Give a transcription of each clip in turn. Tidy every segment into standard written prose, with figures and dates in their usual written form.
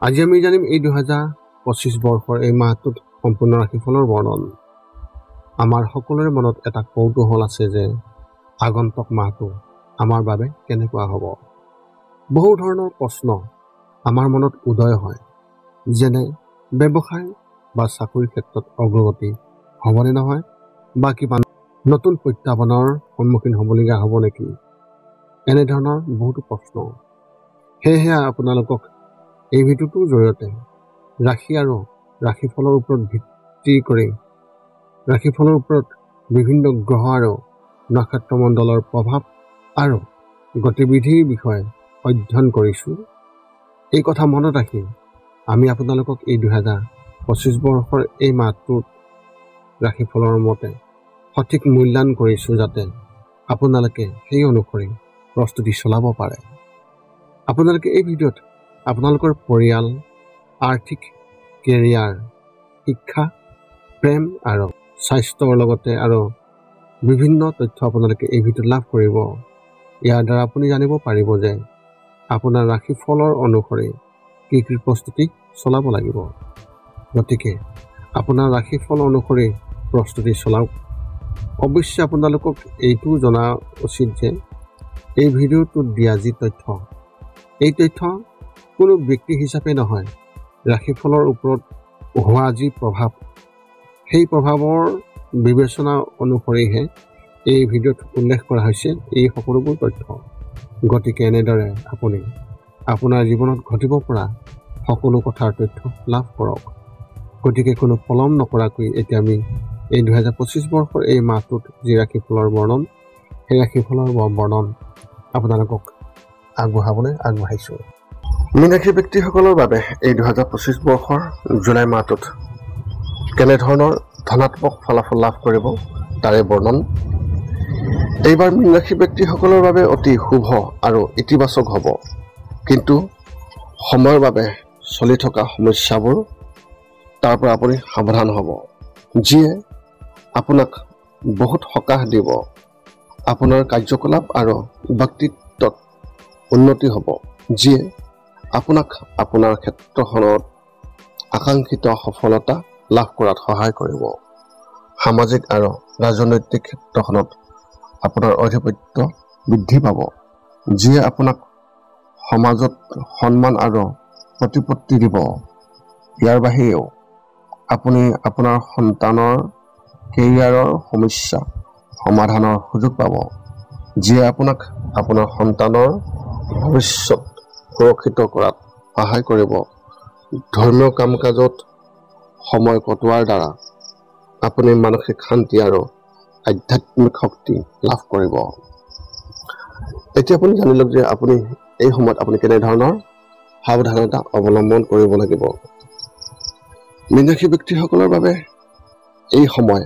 আজি আমি জানিম এই 2025 বৰ্ষৰ এই মাহটোত সম্পূৰ্ণ ৰাশিফলৰ বৰ্ণন। আমাৰ সকলোৰে মনত এটা কৌতূহল আছে যে আগন্তুক মাহটো আমাৰ বাবে কেনেকুৱা হ'ব। বহু ধৰণৰ প্ৰশ্ন আমাৰ মনত উদয় হয়, যেনে ব্যৱসায় বা চাকৰিৰ ক্ষেত্ৰত অগ্ৰগতি হ'বনে নহয়, বা কিবা নতুন প্ৰত্যাহ্বানৰ সন্মুখীন হ'বলগীয়া হ'ব নেকি, এনেধৰণৰ বহুতো প্ৰশ্ন। সেয়েহে আপোনালোকক এই ভিডিঅ'টোৰ জৰিয়তে ৰাশি আৰু ৰাশিফলৰ ওপৰত ভিত্তি কৰি ৰাশিফলৰ ওপৰত বিভিন্ন গ্ৰহ আৰু নক্ষত্ৰমণ্ডলৰ প্ৰভাৱ আৰু গতিবিধিৰ বিষয়ে অধ্যয়ন কৰিছোঁ। এই কথা মনত ৰাখি আমি আপোনালোকক এই 2025 বৰ্ষৰ এই মাহটোত ৰাশিফলৰ মতে সঠিক মূল্যায়ন কৰিছোঁ, যাতে আপোনালোকে সেই অনুসৰি প্ৰস্তুতি চলাব পাৰে। আপোনালোকে এই ভিডিঅ'ত আপোনালোকৰ পৰিয়াল, আৰ্থিক, কেৰিয়াৰ, শিক্ষা, প্ৰেম আৰু স্বাস্থ্যৰ লগতে আৰু বিভিন্ন তথ্য আপোনালোকে এই ভিডিঅ'ত লাভ কৰিব। ইয়াৰ দ্বাৰা আপুনি জানিব পাৰিব যে আপোনাৰ ৰাশিফলৰ অনুসৰি কি কি প্ৰস্তুতি চলাব লাগিব। গতিকে আপোনাৰ ৰাশিফল অনুসৰি প্ৰস্তুতি চলাওক। অৱশ্যে আপোনালোকক এইটো জনা উচিত যে এই ভিডিঅ'টোত দিয়া যি তথ্য, এই তথ্য কোনো ব্যক্তি হিচাপে নহয়, ৰাশিফলৰ ওপৰত হোৱা যি প্ৰভাৱ, সেই প্ৰভাৱৰ বিবেচনা অনুসৰিহে এই ভিডিঅ'ত উল্লেখ কৰা হৈছে এই সকলোবোৰ তথ্য। গতিকে এনেদৰে আপুনি আপোনাৰ জীৱনত ঘটিব পৰা সকলো কথাৰ তথ্য লাভ কৰক। গতিকে কোনো পলম নকৰাকৈ এতিয়া আমি এই 2025 বৰ্ষৰ এই মাহটোত যি ৰাশিফলৰ বৰ্ণন, সেই ৰাশিফলৰ বৰ্ণন আপোনালোকক আগবঢ়াবলৈ আগবাঢ়িছোঁ। মীন ৰাশিৰ ব্যক্তিসকলৰ বাবে এই 2025 বৰ্ষৰ জুলাই মাহটোত কেনেধৰণৰ ধনাত্মক ফলাফল লাভ কৰিব তাৰে বৰ্ণন। এইবাৰ মীন ৰাশিৰ ব্যক্তিসকলৰ বাবে অতি শুভ আৰু ইতিবাচক হ'ব, কিন্তু সময়ৰ বাবে চলি থকা সমস্যাবোৰ তাৰ পৰা আপুনি সাৱধান হ'ব, যিয়ে আপোনাক বহুত সকাহ দিব। আপোনাৰ কাৰ্যকলাপ আৰু ব্যক্তিত্বত উন্নতি হ'ব, যিয়ে আপোনাক আপোনাৰ ক্ষেত্ৰখনত আকাংক্ষিত সফলতা লাভ কৰাত সহায় কৰিব। সামাজিক আৰু ৰাজনৈতিক ক্ষেত্ৰখনত আপোনাৰ আধিপত্য বৃদ্ধি পাব, যিয়ে আপোনাক সমাজত সন্মান আৰু প্ৰতিপত্তি দিব। ইয়াৰ বাহিৰেও আপুনি আপোনাৰ সন্তানৰ কেৰিয়াৰৰ সমস্যা সমাধানৰ সুযোগ পাব, যিয়ে আপোনাক আপোনাৰ সন্তানৰ ভৱিষ্যত সুৰক্ষিত কৰাত সহায় কৰিব। ধৰ্মীয় কাম কাজত সময় কটোৱাৰ দ্বাৰা আপুনি মানসিক শান্তি আৰু আধ্যাত্মিক শক্তি লাভ কৰিব। এতিয়া আপুনি জানি লওক যে আপুনি এই সময়ত আপুনি কেনেধৰণৰ সাৱধানতা অৱলম্বন কৰিব লাগিব। মীন ৰাশি ব্যক্তিসকলৰ বাবে এই সময়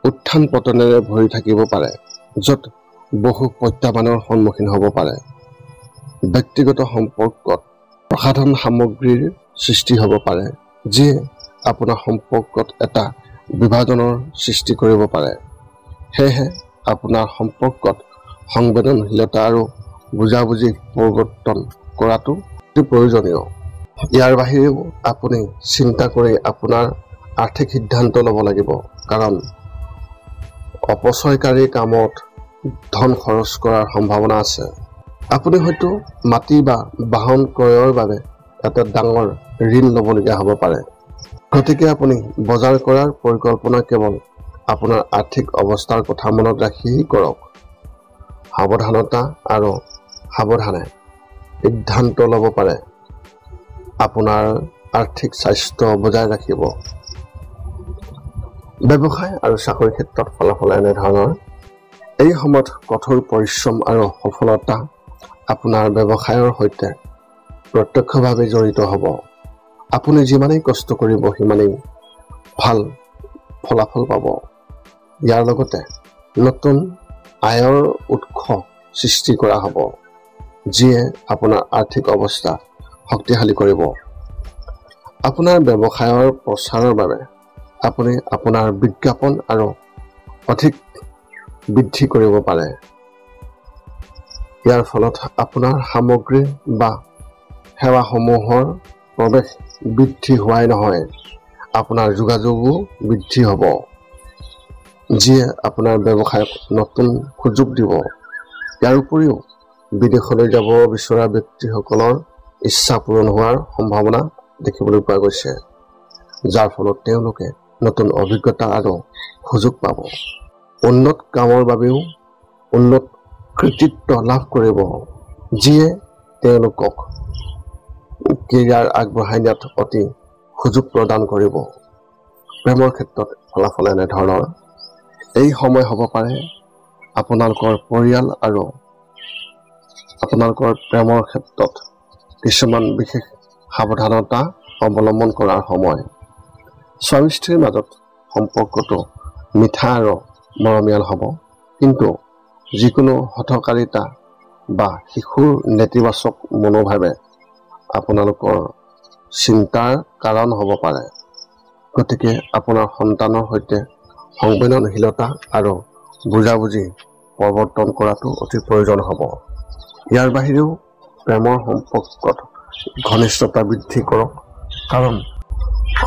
উত্থান পতনেৰে ভৰি থাকিব পাৰে, য'ত বহু প্ৰত্যাহ্বানৰ সন্মুখীন হ'ব পাৰে। ব্যক্তিগত সম্পৰ্কত প্ৰসাধন সামগ্ৰীৰ সৃষ্টি হ'ব পাৰে, যিয়ে আপোনাৰ সম্পৰ্কত এটা বিভাজনৰ সৃষ্টি কৰিব পাৰে। সেয়েহে আপোনাৰ সম্পৰ্কত সংবেদনশীলতা আৰু বুজাবুজি পৰিৱৰ্তন কৰাটো অতি প্ৰয়োজনীয়। ইয়াৰ বাহিৰেও আপুনি চিন্তা কৰি আপোনাৰ আৰ্থিক সিদ্ধান্ত ল'ব লাগিব, কাৰণ অপচয়কাৰী কামত ধন খৰচ কৰাৰ সম্ভাৱনা আছে। আপুনি হয়তো মাটি বা বাহন ক্ৰয়ৰ বাবে এটা ডাঙৰ ঋণ ল'বলগীয়া হ'ব পাৰে। গতিকে আপুনি বজাৰ কৰাৰ পৰিকল্পনা কেৱল আপোনাৰ আৰ্থিক অৱস্থাৰ কথা মনত ৰাখি কৰক। সাৱধানতা আৰু সাৱধানে সিদ্ধান্ত ল'ব পাৰে আপোনাৰ আৰ্থিক স্বাস্থ্য বজাই ৰাখিব। ব্যৱসায় আৰু চাকৰিৰ ক্ষেত্ৰত ফলাফল এনেধৰণৰ। এই সময়ত কঠোৰ পৰিশ্ৰম আৰু সফলতা আপোনাৰ ব্যৱসায়ৰ সৈতে প্ৰত্যক্ষভাৱে জড়িত হ'ব। আপুনি যিমানেই কষ্ট কৰিব সিমানেই ভাল ফলাফল পাব। ইয়াৰ লগতে নতুন আয়ৰ উৎস সৃষ্টি কৰা হ'ব, যিয়ে আপোনাৰ আৰ্থিক অৱস্থা শক্তিশালী কৰিব। আপোনাৰ ব্যৱসায়ৰ প্ৰচাৰৰ বাবে আপুনি আপোনাৰ বিজ্ঞাপন আৰু অধিক বৃদ্ধি কৰিব পাৰে। ইয়াৰ ফলত আপোনাৰ সামগ্ৰী বা সেৱাসমূহৰ প্ৰৱেশ বৃদ্ধি হোৱাই নহয়, আপোনাৰ যোগাযোগো বৃদ্ধি হ'ব, যিয়ে আপোনাৰ ব্যৱসায়ক নতুন সুযোগ দিব। ইয়াৰ উপৰিও বিদেশলৈ যাব বিচৰা ব্যক্তিসকলৰ ইচ্ছা পূৰণ হোৱাৰ সম্ভাৱনা দেখিবলৈ পোৱা গৈছে, যাৰ ফলত তেওঁলোকে নতুন অভিজ্ঞতা আৰু সুযোগ পাব। উন্নত কামৰ বাবেও উন্নত কৃতিত্ব লাভ কৰিব, যিয়ে তেওঁলোকক কেৰিয়াৰ আগবঢ়াই নিয়াত অতি সুযোগ প্ৰদান কৰিব। প্ৰেমৰ ক্ষেত্ৰত ফলাফল এনেধৰণৰ। এই সময় হ'ব পাৰে আপোনালোকৰ পৰিয়াল আৰু আপোনালোকৰ প্ৰেমৰ ক্ষেত্ৰত কিছুমান বিশেষ সাৱধানতা অৱলম্বন কৰাৰ সময়। স্বামী স্ত্ৰীৰ মাজত সম্পৰ্কটো মিঠা আৰু মৰমীয়াল হ'ব, কিন্তু যিকোনো হঠকাৰিতা বা শিশুৰ নেতিবাচক মনোভাৱে আপোনালোকৰ চিন্তাৰ কাৰণ হ'ব পাৰে। গতিকে আপোনাৰ সন্তানৰ সৈতে সংবেদনশীলতা আৰু বুজাবুজি প্ৰৱৰ্তন কৰাটো অতি প্ৰয়োজন হ'ব। ইয়াৰ বাহিৰেও প্ৰেমৰ সম্পৰ্কত ঘনিষ্ঠতা বৃদ্ধি কৰক, কাৰণ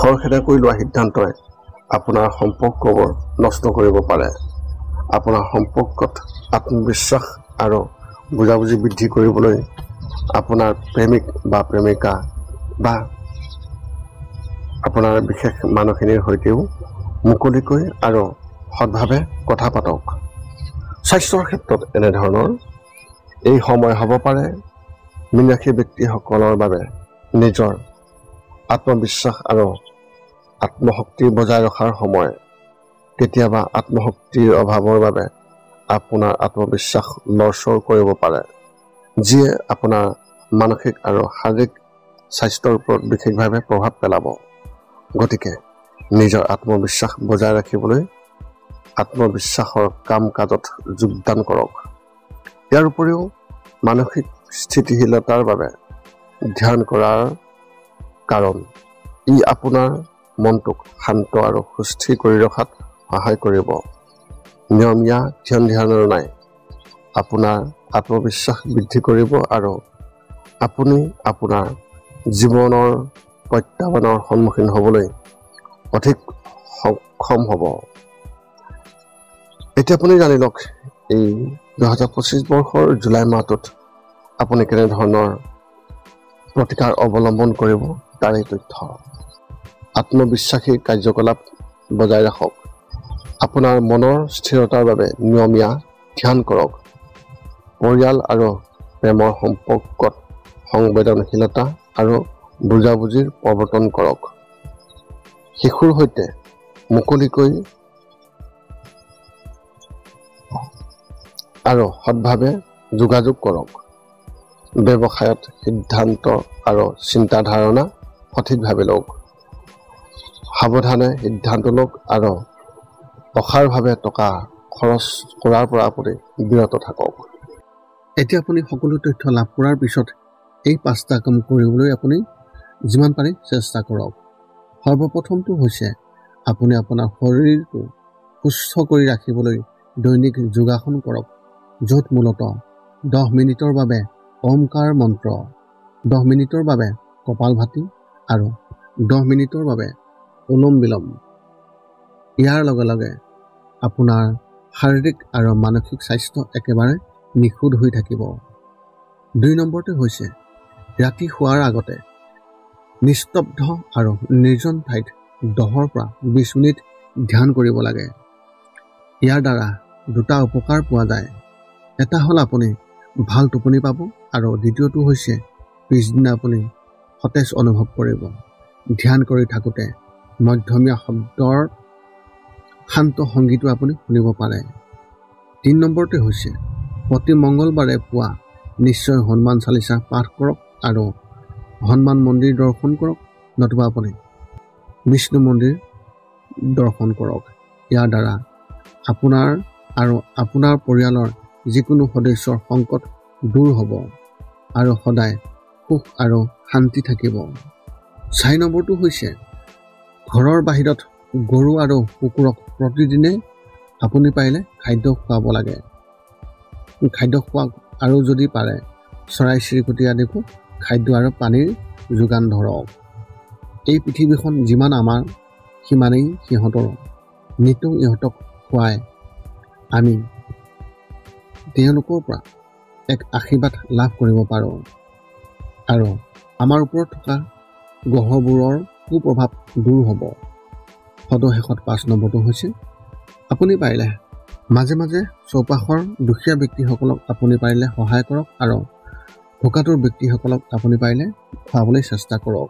খৰখেদাকৈ লোৱা সিদ্ধান্তই আপোনাৰ সম্পৰ্কবোৰ নষ্ট কৰিব পাৰে। আপোনাৰ সম্পৰ্কত আত্মবিশ্বাস আৰু বুজাবুজি বৃদ্ধি কৰিবলৈ আপোনাৰ প্ৰেমিক বা প্ৰেমিকা বা আপোনাৰ বিশেষ মানুহখিনিৰ সৈতেও মুকলিকৈ আৰু সৎভাৱে কথা পাতক। স্বাস্থ্যৰ ক্ষেত্ৰত এনেধৰণৰ। এই সময় হ'ব পাৰে মীন ৰাশি ব্যক্তিসকলৰ বাবে নিজৰ আত্মবিশ্বাস আৰু আত্মশক্তি বজাই ৰখাৰ সময়। কেতিয়াবা আত্মশক্তিৰ অভাৱৰ বাবে আপোনাৰ আত্মবিশ্বাস লৰচৰ কৰিব পাৰে, যিয়ে আপোনাৰ মানসিক আৰু শাৰীৰিক স্বাস্থ্যৰ ওপৰত বিশেষভাৱে প্ৰভাৱ পেলাব। গতিকে নিজৰ আত্মবিশ্বাস বজাই ৰাখিবলৈ আত্মবিশ্বাসৰ কাম কাজত যোগদান কৰক। ইয়াৰ উপৰিও মানসিক স্থিতিশীলতাৰ বাবে ধ্যান কৰাৰ কাৰণ ই আপোনাৰ মনটোক শান্ত আৰু সুস্থিৰ কৰি ৰখাত সহায় কৰিব। নিয়মীয়া ধ্যানৰ নাই আপোনাৰ আত্মবিশ্বাস বৃদ্ধি কৰিব আৰু আপুনি আপোনাৰ জীৱনৰ প্ৰত্যাহ্বানৰ সন্মুখীন হ'বলৈ অধিক সক্ষম হ'ব। এতিয়া আপুনি জানি লওক, এই 2025 বৰ্ষৰ জুলাই মাহটোত আপুনি কেনেধৰণৰ প্ৰতিকাৰ অৱলম্বন কৰিব তাৰ এই তথ্য। আত্মবিশ্বাসী কাৰ্যকলাপ বজাই ৰাখক। আপোনাৰ মনৰ স্থিৰতাৰ বাবে নিয়মীয়া ধ্যান কৰক। পৰিয়াল আৰু প্ৰেমৰ সম্পৰ্কত সংবেদনশীলতা আৰু বুজাবুজিৰ প্ৰৱৰ্তন কৰক। শিশুৰ সৈতে মুকলিকৈ আৰু সৎভাৱে যোগাযোগ কৰক। ব্যৱসায়ত সিদ্ধান্ত আৰু চিন্তাধাৰণা সঠিকভাৱে লওক। সাৱধানে সিদ্ধান্ত লওক আৰু অসাৰভাৱে টকা খৰচ কৰাৰ পৰা আপুনি বিৰত থাকক। এতিয়া আপুনি সকলো তথ্য লাভ কৰাৰ পিছত এই 5টা কাম কৰিবলৈ আপুনি যিমান পাৰি চেষ্টা কৰক। সৰ্বপ্ৰথমটো হৈছে আপুনি আপোনাৰ শৰীৰটো সুস্থ কৰি ৰাখিবলৈ দৈনিক যোগাসন কৰক, য'ত মূলতঃ 10 মিনিটৰ বাবে ওমকাৰ মন্ত্ৰ, 10 মিনিটৰ বাবে কপালভাতি আৰু 10 মিনিটৰ বাবে অনুলোম বিলোম। ইয়াৰ লগে লগে আপোনাৰ শাৰীৰিক আৰু মানসিক স্বাস্থ্য একেবাৰে নিখুঁত হৈ থাকিব। 2 নম্বৰটো হৈছে ৰাতি শোৱাৰ আগতে নিস্তব্ধ আৰু নিৰ্জন ঠাইত 10 পৰা 20 মিনিট ধ্যান কৰিব লাগে। ইয়াৰ দ্বাৰা 2টা উপকাৰ পোৱা যায়। এটা হ'ল আপুনি ভাল টোপনি পাব আৰু দ্বিতীয়টো হৈছে পিছদিনা আপুনি সতেজ অনুভৱ কৰিব। ধ্যান কৰি থাকোঁতে মধ্যমীয়া শব্দৰ শান্ত সংগীতো আপুনি শুনিব পাৰে। 3 নম্বৰটো হৈছে প্ৰতি মংগলবাৰে পুৱা নিশ্চয় হনুমান চালিচা পাঠ কৰক আৰু হনুমান মন্দিৰ দৰ্শন কৰক, নতুবা আপুনি বিষ্ণু মন্দিৰ দৰ্শন কৰক। ইয়াৰ দ্বাৰা আপোনাৰ আৰু আপোনাৰ পৰিয়ালৰ যিকোনো সদস্যৰ সংকট দূৰ হ'ব আৰু সদায় সুখ আৰু শান্তি থাকিব। 4 নম্বৰটো হৈছে ঘৰৰ বাহিৰত গৰু আৰু কুকুৰক প্ৰতিদিনে আপুনি পাৰিলে খাদ্য খুৱাব লাগে। খাদ্য খোৱাওক আৰু যদি পাৰে চৰাই চিৰিকটি আদিকো খাদ্য আৰু পানীৰ যোগান ধৰক। এই পৃথিৱীখন যিমান আমাৰ সিমানেই সিহঁতৰ। নিতৌ ইহঁতক খুৱাই আমি তেওঁলোকৰ পৰা এক আশীৰ্বাদ লাভ কৰিব পাৰোঁ আৰু আমাৰ ওপৰত থকা গ্ৰহবোৰৰ কুপ্ৰভাৱ দূৰ হ'ব। সদশেষত 5 নম্বৰটো হৈছে আপুনি পাৰিলে মাজে মাজে চৌপাশৰ দুখীয়া ব্যক্তিসকলক আপুনি পাৰিলে সহায় কৰক আৰু ভোকাতুৰ ব্যক্তিসকলক আপুনি পাৰিলে খুৱাবলৈ চেষ্টা কৰক।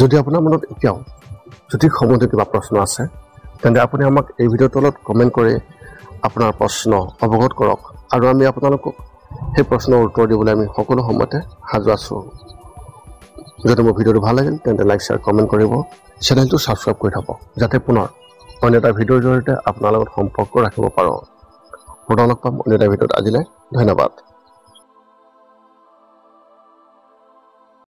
যদি আপোনাৰ মনত এতিয়াও যদি সম্বন্ধীয় কিবা প্ৰশ্ন আছে তেন্তে আপুনি আমাক এই ভিডিঅ'ৰ তলত কমেণ্ট কৰি আপোনাৰ প্ৰশ্ন অৱগত কৰক আৰু আমি আপোনালোকক সেই প্ৰশ্নৰ উত্তৰ দিবলৈ আমি সকলো সময়তে সাজু আছোঁ। যদি মোৰ ভিডিঅ'টো ভাল লাগিল তেন্তে লাইক শ্বেয়াৰ কমেণ্ট কৰিব, চেনেলটো ছাবস্ক্ৰাইব কৰি থ'ব যাতে পুনৰ অন্য এটা ভিডিঅ'ৰ জৰিয়তে আপোনাৰ লগত সম্পৰ্ক ৰাখিব পাৰোঁ। পুনৰ লগ পাম অন্য এটা ভিডিঅ'ত। আজিলৈ ধন্যবাদ।